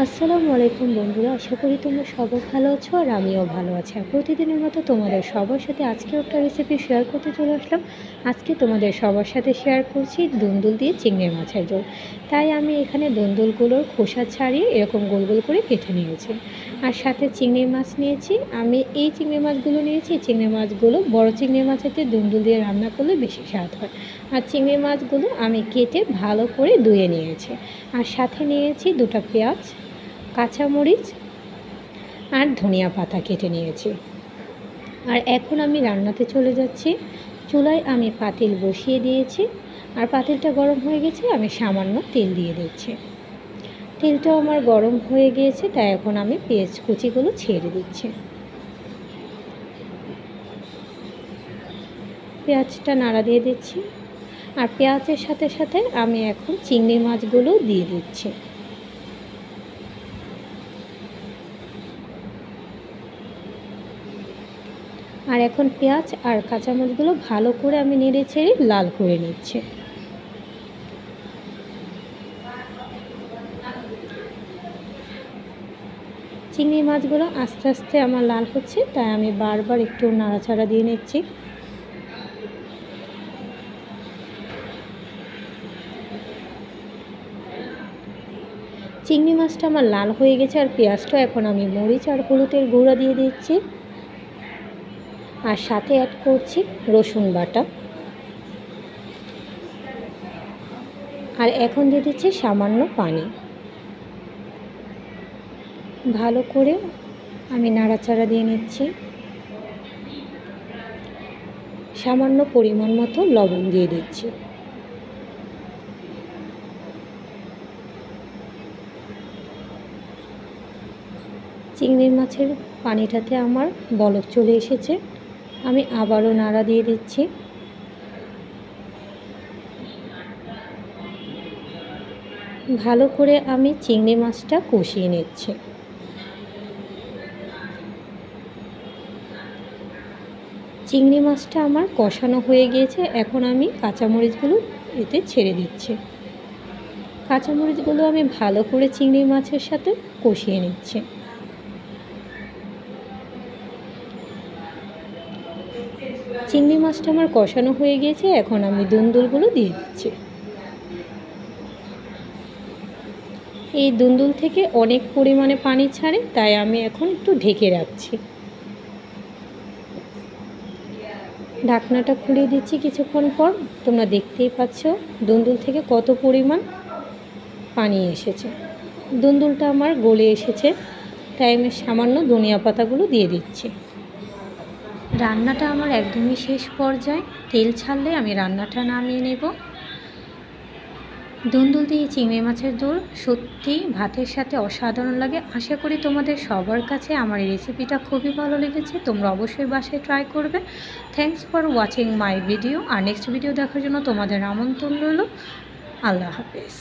আসসালামু আলাইকুম বন্ধুরা, আশা করি তোমরা সবাই ভালো আছো আর আমিও ভালো আছি। আর প্রতিদিনের মতো তোমাদের সবার সাথে আজকেও একটা রেসিপি শেয়ার করতে চলে আসলাম। আজকে তোমাদের সবার সাথে শেয়ার করছি দুন্দুল দিয়ে চিংড়ি মাছের ঝোল। তাই আমি এখানে দুন্দুলগুলোর খোসা ছাড়িয়ে এরকম গোল গোল করে কেটে নিয়েছি। আর সাথে চিংড়ি মাছ নিয়েছি। আমি এই চিংড়ি মাছগুলো নিয়েছি। চিংড়ি মাছগুলো বড় চিংড়ি মাছেতে দুন্দুল দিয়ে রান্না করলে বেশি স্বাদ হয়। আর চিংড়ি মাছগুলো আমি কেটে ভালো করে ধুয়ে নিয়েছি। আর সাথে নিয়েছি দুটো পেঁয়াজ, কাঁচামরিচ আর ধনিয়া পাতা কেটে নিয়েছি। আর এখন আমি রান্নাতে চলে যাচ্ছি। চুলায় আমি পাতিল বসিয়ে দিয়েছি। আর পাতিলটা গরম হয়ে গেছে, আমি সামান্য তেল দিয়ে দিচ্ছি। তেলটাও আমার গরম হয়ে গিয়েছে, তাই এখন আমি পেঁয়াজ কুচিগুলো ছেড়ে দিচ্ছি। পেঁয়াজটা নাড়া দিয়ে দিচ্ছি। আর পেঁয়াজের সাথে সাথে আমি এখন চিংড়ি মাছগুলো দিয়ে দিচ্ছি। আর এখন পেঁয়াজ আর কাঁচামরিচগুলো ভালো করে আমি নেড়ে ছেড়ে লাল করে নিচ্ছি। চিংড়ি মাছগুলো আস্তে আস্তে আমার লাল হচ্ছে, তাই আমি বারবার একটু নাড়াচাড়া দিয়ে নিচ্ছি। চিংড়ি মাছটা আমার লাল হয়ে গেছে। আর পেঁয়াজটা এখন আমি মরিচ আর হলুদের গুঁড়া দিয়ে দিচ্ছি। আর সাথে অ্যাড করছি রসুন বাটা। আর এখন দিয়ে দিচ্ছি সামান্য পানি। ভালো করে আমি নাড়াচাড়া দিয়ে নিচ্ছি। সামান্য পরিমাণ মতো লবণ দিয়ে দিচ্ছি। চিংড়ি মাছের পানিটাতে আমার বলক চলে এসেছে। আমি আবারও নাড়া দিয়ে দিচ্ছি। ভালো করে আমি চিংড়ি মাছটা কষিয়ে নিচ্ছি। চিংড়ি মাছটা আমার কষানো হয়ে গিয়েছে। এখন আমি কাঁচামরিচগুলো এতে ছেড়ে দিচ্ছি। কাঁচামরিচগুলো আমি ভালো করে চিংড়ি মাছের সাথে কষিয়ে নিচ্ছি। চিংড়ি মাছটা আমার কষানো হয়ে গিয়েছে। এখন আমি দুন্দুলগুলো দিয়ে দিচ্ছি। এই দুন্দুল থেকে অনেক পরিমাণে পানি ছাড়ে, তাই আমি এখন একটু ঢেকে রাখছি। ঢাকনাটা খুলে দিচ্ছি কিছুক্ষণ পর। তোমরা দেখতেই পাচ্ছ দুন্দুল থেকে কত পরিমাণ পানি এসেছে। দুন্দুলটা আমার গলে এসেছে, তাই আমি সামান্য ধনিয়া পাতাগুলো দিয়ে দিচ্ছি। রান্নাটা আমার একদমই শেষ পর্যায়ে। তেল ছাড়লে আমি রান্নাটা নামিয়ে নেব। দুন্দুল দিয়ে চিংড়ি মাছের ঝোল সত্যিই ভাতের সাথে অসাধারণ লাগে। আশা করি তোমাদের সবার কাছে আমার এই রেসিপিটা খুবই ভালো লেগেছে। তোমরা অবশ্যই বাসায় ট্রাই করবে। Thanks for watching my video. আর নেক্সট ভিডিও দেখার জন্য তোমাদের আমন্ত্রণ রইল। আল্লাহ হাফেজ।